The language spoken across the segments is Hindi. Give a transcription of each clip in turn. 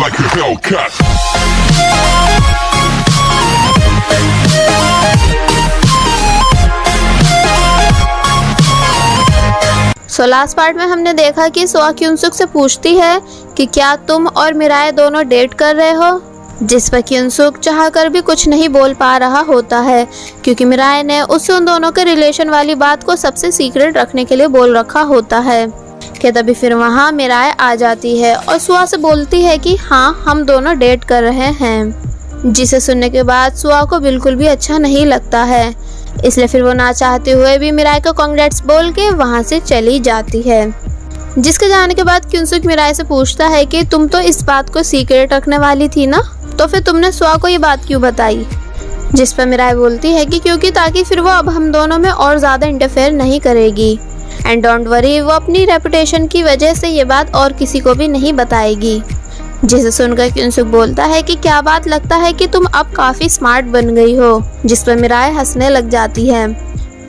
like a Hellcat. Last part में हमने देखा कि सुआ क्युनसुक से पूछती है कि क्या तुम और मिराए दोनों डेट कर रहे हो, जिस पर क्युनसुक चाहकर भी कुछ नहीं बोल पा रहा होता है क्योंकि मिराए ने उससे उन दोनों के रिलेशन वाली बात को सबसे सीक्रेट रखने के लिए बोल रखा होता है। कि तभी फिर वहाँ मिराए आ जाती है और सुआ से बोलती है कि हाँ हम दोनों डेट कर रहे हैं, जिसे सुनने के बाद सुआ को बिल्कुल भी अच्छा नहीं लगता है। इसलिए फिर वो ना चाहते हुए भी मिराए को कांग्रेट्स बोल के वहाँ से चली जाती है। जिसके जाने के बाद क्युनसुक मिराए से पूछता है कि तुम तो इस बात को सीक्रेट रखने वाली थी ना, तो फिर तुमने सुआ को ये बात क्यों बताई। जिस पर मिराए बोलती है कि क्योंकि ताकि फिर वो अब हम दोनों में और ज़्यादा इंटरफेयर नहीं करेगी एंड डोंट वरी, वो अपनी रेपुटेशन की वजह से ये बात और किसी को भी नहीं बताएगी। जिसे सुनकर क्युनसुक बोलता है कि क्या बात, लगता है कि तुम अब काफ़ी स्मार्ट बन गई हो। जिस पर मिराए हंसने लग जाती है।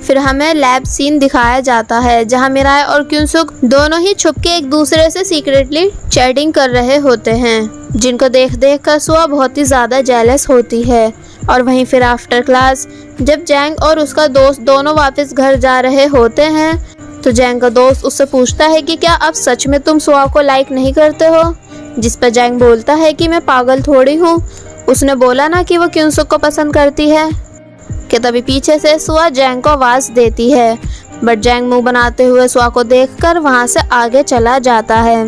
फिर हमें लैब सीन दिखाया जाता है जहां मिराए और क्युनसुक दोनों ही छुप के एक दूसरे से सीक्रेटली चैटिंग कर रहे होते हैं, जिनको देख देख कर सुआ बहुत ही ज़्यादा जेलस होती है। और वहीं फिर आफ्टर क्लास जब जैंग और उसका दोस्त दोनों वापस घर जा रहे होते हैं तो जैंग का दोस्त उससे पूछता है कि क्या अब सच में तुम सुआ को लाइक नहीं करते हो। जिस पर जैंग बोलता है कि मैं पागल थोड़ी हूँ, उसने बोला ना कि वो क्युनसुक को पसंद करती है। कि तभी पीछे से सुआ जैंग को आवाज़ देती है, बट जैंग मुंह बनाते हुए सुआ को देखकर वहाँ से आगे चला जाता है।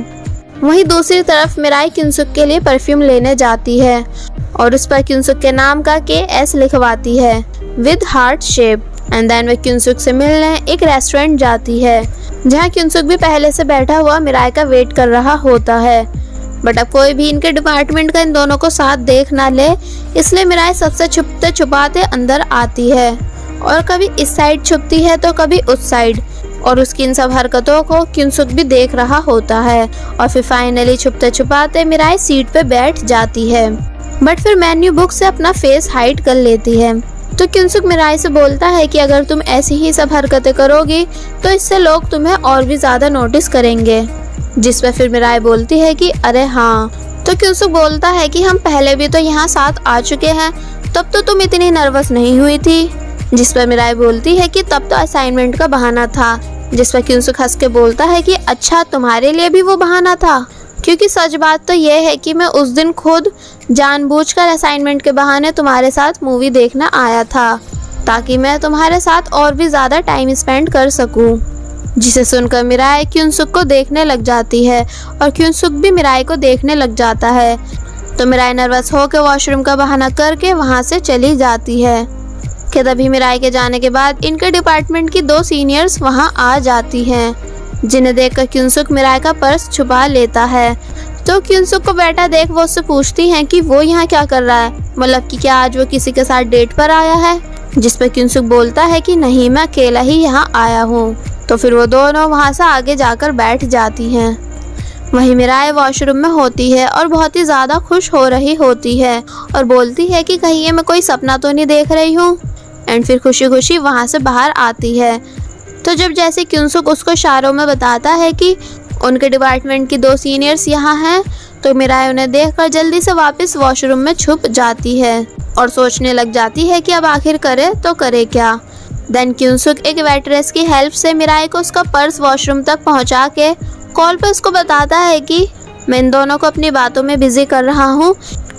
वहीं दूसरी तरफ मिराई क्युनसुक के लिए परफ्यूम लेने जाती है और उस पर क्युनसुक के नाम का KS लिखवाती है with heart shape. And then वे क्युनसुक से मिलने एक रेस्टोरेंट जाती है जहाँ क्युनसुक भी पहले से बैठा हुआ मिराई का वेट कर रहा होता है। बट अब कोई भी इनके डिपार्टमेंट का इन दोनों को साथ देख ना ले, इसलिए मिराई सबसे छुपते छुपाते अंदर आती है और कभी इस साइड छुपती है तो कभी उस साइड, और उसकी इन सब हरकतों को क्युनसुक भी देख रहा होता है। और फिर फाइनली छुपते छुपाते मिराई सीट पे बैठ जाती है, बट फिर मेन्यू बुक से अपना फेस हाइड कर लेती है। तो क्युनसुक मिराई से बोलता है कि अगर तुम ऐसी ही सब हरकतें करोगी तो इससे लोग तुम्हें और भी ज़्यादा नोटिस करेंगे। जिस पर फिर मिराई बोलती है कि अरे हाँ। तो क्युनसुक बोलता है कि हम पहले भी तो यहाँ साथ आ चुके हैं, तब तो तुम इतनी नर्वस नहीं हुई थी। जिस पर मिराई बोलती है कि तब तो असाइनमेंट का बहाना था। जिस पर क्युनसुक हंस के बोलता है कि अच्छा, तुम्हारे लिए भी वो बहाना था, क्योंकि सच बात तो यह है कि मैं उस दिन खुद जानबूझकर असाइनमेंट के बहाने तुम्हारे साथ मूवी देखना आया था ताकि मैं तुम्हारे साथ और भी ज़्यादा टाइम स्पेंड कर सकूं। जिसे सुनकर मिराई क्युनसुक को देखने लग जाती है और क्युनसुक भी मिराई को देखने लग जाता है। तो मिराई नर्वस होकर वॉशरूम का बहाना करके वहाँ से चली जाती है। कि तभी मिराई के जाने के बाद इनके डिपार्टमेंट की 2 सीनियर्स वहाँ आ जाती हैं, जिन्हें देखकर क्युनसुक मिराई का पर्स छुपा लेता है। तो क्युनसुक को बेटा देख वो उससे पूछती हैं कि वो यहाँ क्या कर रहा है, मतलब कि क्या आज वो किसी के साथ डेट पर आया है। जिस पर क्युनसुक बोलता है कि नहीं, मैं अकेला ही यहाँ आया हूँ। तो फिर वो दोनों वहाँ से आगे जाकर बैठ जाती हैं। वहीं मिराई वॉशरूम में होती है और बहुत ही ज़्यादा खुश हो रही होती है और बोलती है कि कहीं ये मैं कोई सपना तो नहीं देख रही हूँ। एंड फिर खुशी खुशी वहाँ से बाहर आती है। तो जब जैसे क्युनसुक उसको इशारों में बताता है कि उनके डिपार्टमेंट की 2 सीनियर्स यहाँ हैं, तो मिराई उन्हें देखकर जल्दी से वापस वॉशरूम में छुप जाती है और सोचने लग जाती है कि अब आखिर करे तो करे क्या। देन क्युनसुक एक वेट्रेस की हेल्प से मिराई को उसका पर्स वॉशरूम तक पहुंचा के कॉल पे उसको बताता है कि मैं इन दोनों को अपनी बातों में बिजी कर रहा हूँ,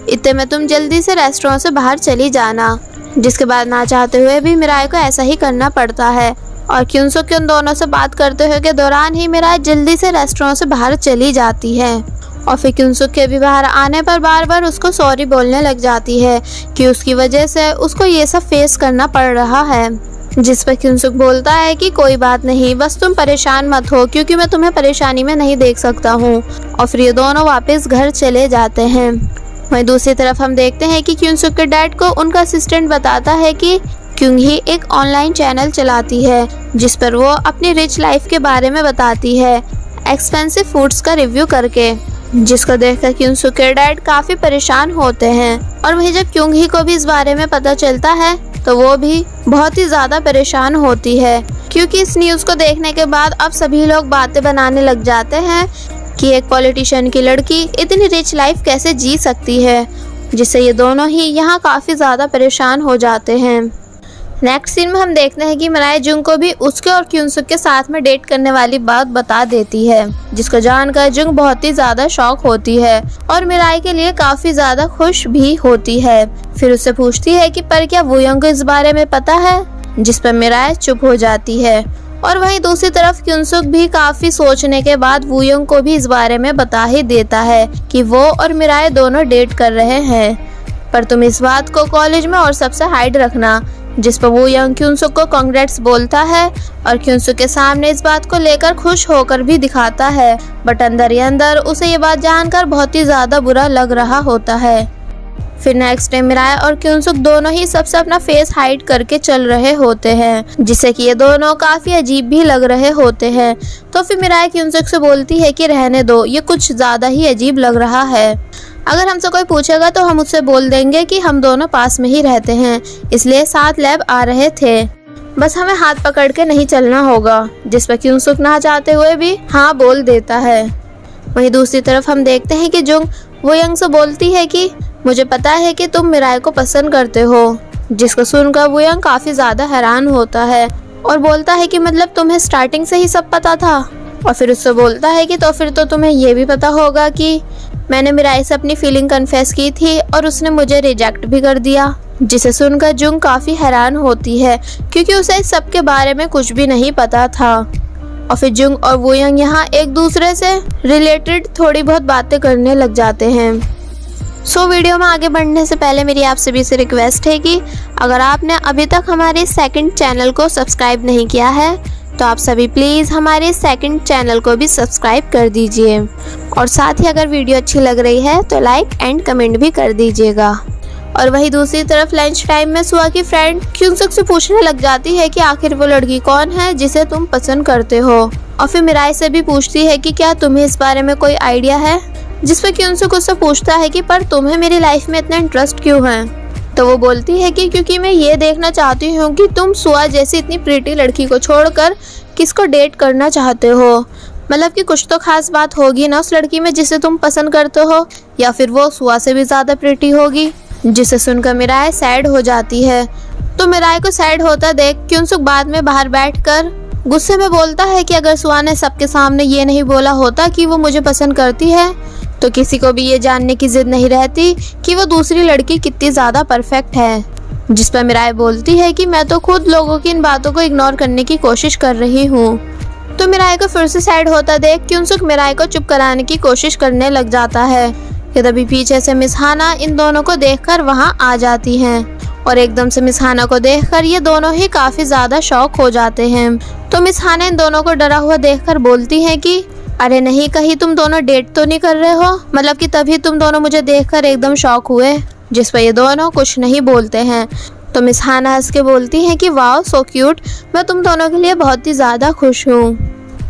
इतने में तुम जल्दी से रेस्टोरेंट से बाहर चली जाना। जिसके बाद ना चाहते हुए भी मिराई को ऐसा ही करना पड़ता है और क्युनसुक के उन दोनों से बात करते हुए के दौरान ही मिराई जल्दी से रेस्टोरेंट से बाहर चली जाती है। और फिर क्युनसुक के भी बाहर आने पर बार बार उसको सॉरी बोलने लग जाती है कि उसकी वजह से उसको ये सब फेस करना पड़ रहा है। जिस पर क्युनसुक बोलता है कि कोई बात नहीं, बस तुम परेशान मत हो क्योंकि मैं तुम्हें परेशानी में नहीं देख सकता हूँ। और फिर ये दोनों वापस घर चले जाते हैं। वहीं दूसरी तरफ हम देखते हैं कि क्युनसुक के डैड को उनका असिस्टेंट बताता है कि क्योंकि एक ऑनलाइन चैनल चलाती है जिस पर वो अपनी रिच लाइफ के बारे में बताती है एक्सपेंसिव फूड्स का रिव्यू करके, जिसको देखकर क्युनसुक के डैड काफ़ी परेशान होते हैं। और वहीं जब क्योंगी को भी इस बारे में पता चलता है तो वो भी बहुत ही ज़्यादा परेशान होती है क्योंकि इस न्यूज़ को देखने के बाद अब सभी लोग बातें बनाने लग जाते हैं कि एक पॉलिटिशियन की लड़की इतनी रिच लाइफ कैसे जी सकती है, जिससे ये दोनों ही यहाँ काफ़ी ज़्यादा परेशान हो जाते हैं। नेक्स्ट सीन में हम देखते हैं कि मिराए जुंग को भी उसके और क्यूनसुक के साथ में डेट करने वाली बात बता देती है, जिसको जानकर जुंग बहुत ही ज़्यादा शॉक होती है और मिराए के लिए काफ़ी ज़्यादा खुश भी होती है। फिर उससे पूछती है कि पर क्या वूयंग को इस बारे में पता है, जिस पर मिराए चुप हो जाती है। और वहीं दूसरी तरफ क्यूनसुक भी काफ़ी सोचने के बाद वूयंग को भी इस बारे में बता ही देता है कि वो और मिराए दोनों डेट कर रहे हैं, पर तुम इस बात को कॉलेज में और सबसे हाइड रखना। जिस पर वूयंग क्यूनसुक को कांग्रेट्स बोलता है और क्यूनसुक के सामने इस बात को लेकर खुश होकर भी दिखाता है, बट अंदर ही अंदर उसे ये बात जानकर बहुत ही ज़्यादा बुरा लग रहा होता है। फिर नेक्स्ट डे मिराए और क्यूनसुक दोनों ही सबसे अपना फेस हाइड करके चल रहे होते हैं, जिससे कि ये दोनों काफ़ी अजीब भी लग रहे होते हैं। तो फिर मिराए क्यूनसुक से बोलती है कि रहने दो, ये कुछ ज़्यादा ही अजीब लग रहा है। अगर हमसे कोई पूछेगा तो हम उससे बोल देंगे कि हम दोनों पास में ही रहते हैं, इसलिए साथ लैब आ रहे थे, बस हमें हाथ पकड़ के नहीं चलना होगा। जिस पर क्यूनसुक ना चाहते हुए भी हाँ बोल देता है। वहीं दूसरी तरफ हम देखते हैं कि जुंग वूयंग से बोलती है कि मुझे पता है कि तुम मिराए को पसंद करते हो, जिसको सुनकर वूयंग काफ़ी ज़्यादा हैरान होता है और बोलता है कि मतलब तुम्हें स्टार्टिंग से ही सब पता था। और फिर उससे बोलता है कि तो फिर तो तुम्हें ये भी पता होगा कि मैंने मिराए से अपनी फीलिंग कन्फेस की थी और उसने मुझे रिजेक्ट भी कर दिया। जिसे सुनकर जुंग काफ़ी हैरान होती है क्योंकि उसे इस सब के बारे में कुछ भी नहीं पता था। और फिर जुंग और वूयंग यहाँ एक दूसरे से रिलेटेड थोड़ी बहुत बातें करने लग जाते हैं। वीडियो में आगे बढ़ने से पहले मेरी आप सभी से रिक्वेस्ट है कि अगर आपने अभी तक हमारे सेकंड चैनल को सब्सक्राइब नहीं किया है तो आप सभी प्लीज़ हमारे सेकंड चैनल को भी सब्सक्राइब कर दीजिए और साथ ही अगर वीडियो अच्छी लग रही है तो लाइक एंड कमेंट भी कर दीजिएगा। और वहीं दूसरी तरफ लंच टाइम में सुआ की फ्रेंड क्यूनसुक से पूछने लग जाती है कि आखिर वो लड़की कौन है जिसे तुम पसंद करते हो। और फिर मिराए से भी पूछती है कि क्या तुम्हें इस बारे में कोई आइडिया है, जिस पर क्यूनसुक उससे पूछता है कि पर तुम्हें मेरी लाइफ में इतना इंटरेस्ट क्यों है। तो वो बोलती है कि क्योंकि मैं ये देखना चाहती हूँ कि तुम सुआ जैसी इतनी प्रीटी लड़की को छोड़कर किसको डेट करना चाहते हो, मतलब कि कुछ तो खास बात होगी ना उस लड़की में जिसे तुम पसंद करते हो, या फिर वो सुआ से भी ज़्यादा प्रीटी होगी। जिसे सुनकर मिराए सैड हो जाती है। तो मिराए को सैड होता देख क्यूनसुक बाद में बाहर बैठकर गुस्से में बोलता है कि अगर सुआ ने सबके सामने ये नहीं बोला होता कि वो मुझे पसंद करती है तो किसी को भी ये जानने की जिद नहीं रहती कि वो दूसरी लड़की कितनी ज़्यादा परफेक्ट है। जिस पर मिराए बोलती है कि मैं तो खुद लोगों की इन बातों को इग्नोर करने की कोशिश कर रही हूँ। तो मिराए को फिर से सैड होता देख क्यूनसुक मिराए को चुप कराने की कोशिश करने लग जाता है कि तभी पीछे से मिस हाना इन दोनों को देखकर वहाँ आ जाती हैं और एकदम से मिस हाना को देखकर ये दोनों ही काफ़ी ज़्यादा शॉक हो जाते हैं। तो मिस हाना इन दोनों को डरा हुआ देखकर बोलती है कि अरे नहीं, कहीं तुम दोनों डेट तो नहीं कर रहे हो, मतलब कि तभी तुम दोनों मुझे देखकर एकदम शॉक हुए। जिस पर ये दोनों कुछ नहीं बोलते हैं। तो मिस हाना हंस के बोलती हैं कि वाओ सो क्यूट, मैं तुम दोनों के लिए बहुत ही ज़्यादा खुश हूँ।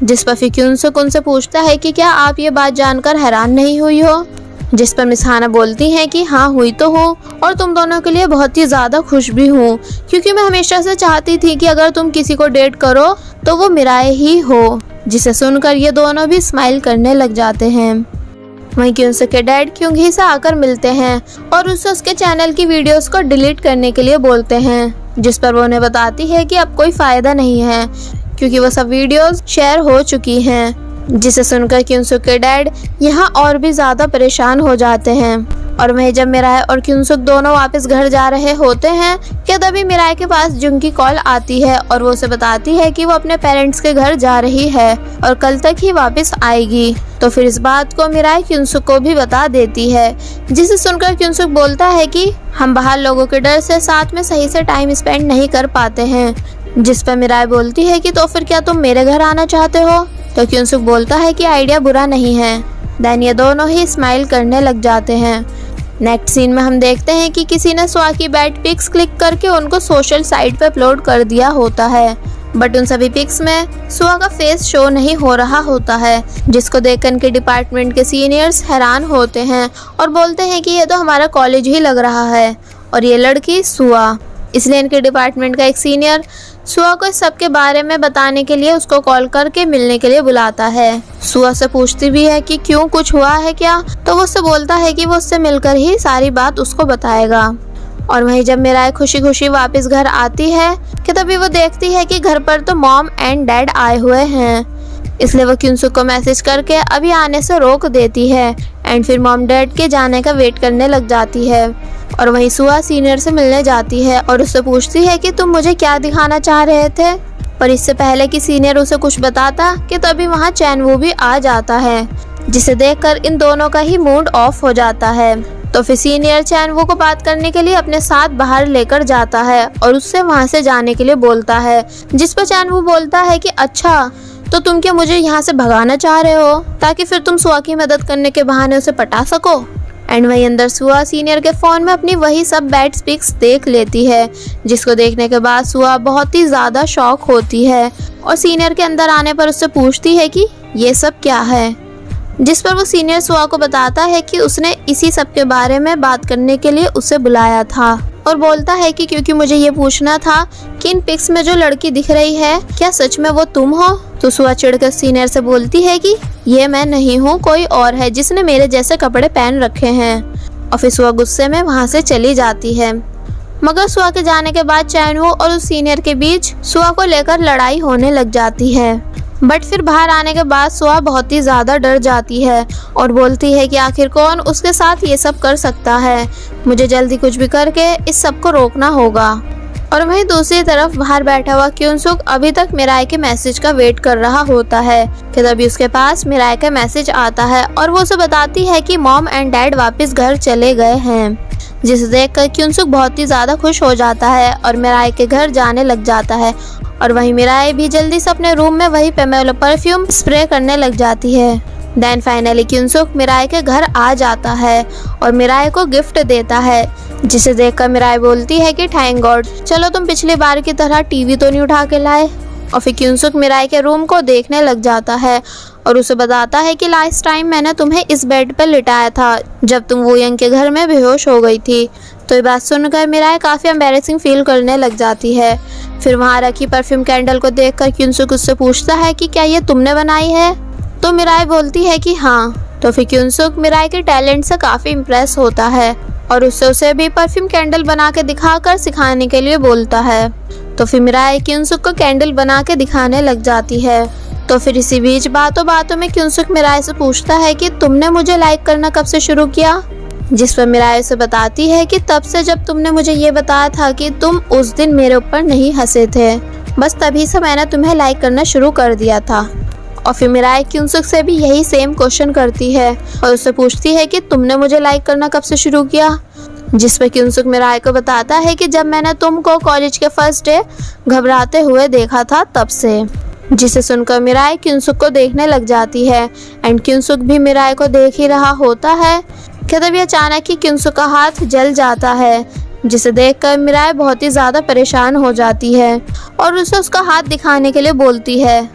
जिस पर फिर क्यूनसुक उनसे पूछता है कि क्या आप ये बात जानकर हैरान नहीं हुई हो। जिस पर मिस हाना बोलती हैं कि हाँ हुई तो हूँ और तुम दोनों के लिए बहुत ही ज़्यादा खुश भी हूँ, क्योंकि मैं हमेशा से चाहती थी कि अगर तुम किसी को डेट करो तो वो मिराए ही हो। जिसे सुनकर ये दोनों भी स्माइल करने लग जाते हैं। वहीं क्यूनसुक के डैड क्योंघी से आकर मिलते हैं और उससे उसके चैनल की वीडियोस को डिलीट करने के लिए बोलते हैं, जिस पर वो उन्हें बताती है कि अब कोई फ़ायदा नहीं है क्योंकि वो सब वीडियोस शेयर हो चुकी हैं। जिसे सुनकर क्यूनसुक के डैड यहाँ और भी ज़्यादा परेशान हो जाते हैं। और वहीं जब मिराए और क्यूनसुक दोनों वापस घर जा रहे होते हैं कि तभी मिराए के पास जुंग की कॉल आती है और वो उसे बताती है कि वो अपने पेरेंट्स के घर जा रही है और कल तक ही वापस आएगी। तो फिर इस बात को मिराए क्यूनसुक को भी बता देती है, जिसे सुनकर क्यूनसुक बोलता है कि हम बाहर लोगों के डर से साथ में सही से टाइम स्पेंड नहीं कर पाते हैं। जिस पर मिराए बोलती है कि तो फिर क्या तुम मेरे घर आना चाहते हो। तो क्यूनसुक बोलता है कि आइडिया बुरा नहीं है। देन ये दोनों ही स्माइल करने लग जाते हैं। नेक्स्ट सीन में हम देखते हैं कि किसी ने सुआ की बैड पिक्स क्लिक करके उनको सोशल साइट पे अपलोड कर दिया होता है, बट उन सभी पिक्स में सुआ का फेस शो नहीं हो रहा होता है, जिसको देखकर इनके डिपार्टमेंट के सीनियर्स हैरान होते हैं और बोलते हैं कि ये तो हमारा कॉलेज ही लग रहा है और ये लड़की सुआ। इसलिए इनके डिपार्टमेंट का एक सीनियर सुआ को इस सब के बारे में बताने के लिए उसको कॉल करके मिलने के लिए बुलाता है। सुआ से पूछती भी है कि क्यों, कुछ हुआ है क्या, तो वो उससे बोलता है कि वो उससे मिलकर ही सारी बात उसको बताएगा। और वहीं जब मिराए खुशी खुशी वापस घर आती है कि तभी वो देखती है कि घर पर तो मॉम एंड डैड आए हुए हैं, इसलिए वो क्युनसुक को मैसेज करके अभी आने से रोक देती है एंड फिर मॉम डैड के जाने का वेट करने लग जाती है। और वहीं सुआ सीनियर से मिलने जाती है और उससे पूछती है कि तुम मुझे क्या दिखाना चाह रहे थे। पर इससे पहले कि सीनियर उसे कुछ बताता कि तभी वहाँ चैनवू भी आ जाता है, जिसे देखकर इन दोनों का ही मूड ऑफ हो जाता है। तो फिर सीनियर चैनवू को बात करने के लिए अपने साथ बाहर लेकर जाता है और उससे वहाँ से जाने के लिए बोलता है, जिस पर चैनवू बोलता है कि अच्छा तो तुम क्या मुझे यहाँ से भगाना चाह रहे हो ताकि फिर तुम सुआ की मदद करने के बहाने उसे पटा सको। एंड वहीं अंदर सुआ सीनियर के फोन में अपनी वही सब बैड पिक्स देख लेती है, जिसको देखने के बाद सुआ बहुत ही ज्यादा शॉक होती है और सीनियर के अंदर आने पर उससे पूछती है कि ये सब क्या है, जिस पर वो सीनियर सुआ को बताता है कि उसने इसी सब के बारे में बात करने के लिए उसे बुलाया था और बोलता है कि क्योंकि मुझे ये पूछना था कि इन पिक्स में जो लड़की दिख रही है क्या सच में वो तुम हो। तो सुआ चिढ़कर सीनियर से बोलती है कि ये मैं नहीं हूँ, कोई और है जिसने मेरे जैसे कपड़े पहन रखे हैं। और फिर सुआ गुस्से में वहाँ से चली जाती है। मगर सुआ के जाने के बाद चैनवू और उस सीनियर के बीच सुआ को लेकर लड़ाई होने लग जाती है। बट फिर बाहर आने के बाद सुआ बहुत ही ज़्यादा डर जाती है और बोलती है कि आखिर कौन उसके साथ ये सब कर सकता है, मुझे जल्दी कुछ भी करके इस सब को रोकना होगा। और वहीं दूसरी तरफ बाहर बैठा हुआ क्युनसुक अभी तक मिराए के मैसेज का वेट कर रहा होता है कि तभी उसके पास मिराए का मैसेज आता है और वो उसे बताती है कि मॉम एंड डैड वापस घर चले गए हैं, जिसे देखकर क्युनसुक बहुत ही ज़्यादा खुश हो जाता है और मिराए के घर जाने लग जाता है। और वहीं मिराए भी जल्दी से अपने रूम में वही पेमेलो परफ्यूम स्प्रे करने लग जाती है। देन फाइनली क्युनसुक मिराए के घर आ जाता है और मिराए को गिफ्ट देता है, जिसे देखकर मिराए बोलती है कि थैंक गॉड, चलो तुम पिछली बार की तरह टीवी तो नहीं उठा के लाए। और फिर क्युनसुक मिराए के रूम को देखने लग जाता है और उसे बताता है कि लास्ट टाइम मैंने तुम्हें इस बेड पर लिटाया था जब तुम वो यंग के घर में बेहोश हो गई थी। तो ये बात सुनकर मिराए काफ़ी एम्बैरेसिंग फील करने लग जाती है। फिर वहाँ रखी परफ्यूम कैंडल को देखकर क्युनसुक उससे पूछता है कि क्या ये तुमने बनाई है। तो मिराए बोलती है कि हाँ। तो फिर क्युनसुक मिराए के टैलेंट से काफ़ी इम्प्रेस होता है और उसे भी परफ्यूम कैंडल बना के दिखाकर सिखाने के लिए बोलता है। तो फिर मिराए क्युनसुक को कैंडल बना के दिखाने लग जाती है। तो फिर इसी बीच बातों बातों में क्युनसुक मिराए से पूछता है कि तुमने मुझे लाइक करना कब से शुरू किया, जिस पर मिराए उसे बताती है कि तब से जब तुमने मुझे ये बताया था कि तुम उस दिन मेरे ऊपर नहीं हंसे थे, बस तभी से मैंने तुम्हें लाइक करना शुरू कर दिया था। और फिर मिराए क्युनसुक से भी यही सेम क्वेश्चन करती है और उससे पूछती है कि तुमने मुझे लाइक करना कब से शुरू किया, जिस पर क्युनसुक मिराए को बताता है कि जब मैंने तुमको कॉलेज के फर्स्ट डे घबराते हुए देखा था तब से। जिसे सुनकर मिराए क्युनसुक को देखने लग जाती है एंड क्युनसुक भी मिराए को देख ही रहा होता है कि तभी अचानक ही क्युनसुक का हाथ जल जाता है, जिसे देखकर मिराए बहुत ही ज़्यादा परेशान हो जाती है और उसे उसका हाथ दिखाने के लिए बोलती है।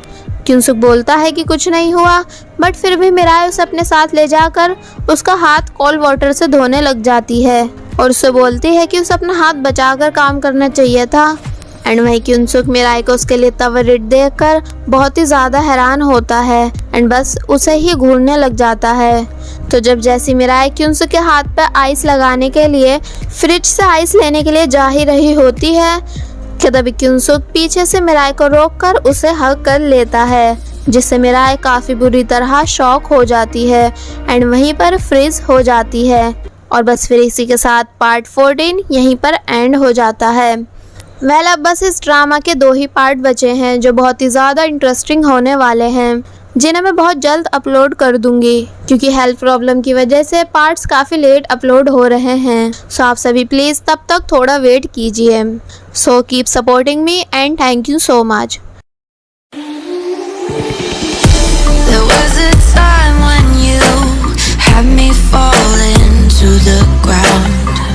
क्युनसुक बोलता है कि कुछ नहीं हुआ, बट फिर भी मिराए उसे अपने साथ ले जाकर उसका हाथ कोल्ड वाटर से धोने लग जाती है और उससे बोलती है कि उसे अपना हाथ बचाकर काम करना चाहिए था। एंड वहीं क्युनसुक मिराए को उसके लिए तवरिट देखकर बहुत ही ज़्यादा हैरान होता है एंड बस उसे ही घूरने लग जाता है। तो जब जैसी मिराए क्युनसुक के हाथ पर आइस लगाने के लिए फ्रिज से आइस लेने के लिए जा ही रही होती है कि तभी क्युनसुक पीछे से मिराए को रोककर उसे हग कर लेता है, जिससे मिराए काफ़ी बुरी तरह शॉक हो जाती है एंड वहीं पर फ्रीज हो जाती है। और बस फिर इसी के साथ पार्ट 14 यहीं पर एंड हो जाता है। अब बस इस ड्रामा के 2 ही पार्ट बचे हैं जो बहुत ही ज़्यादा इंटरेस्टिंग होने वाले हैं, जिन्हें मैं बहुत जल्द अपलोड कर दूंगी क्योंकि हेल्थ प्रॉब्लम की वजह से पार्ट्स काफ़ी लेट अपलोड हो रहे हैं। सो आप सभी प्लीज़ तब तक थोड़ा वेट कीजिए। So keep supporting me and thank you so much. There was a time when you had me falling to the ground.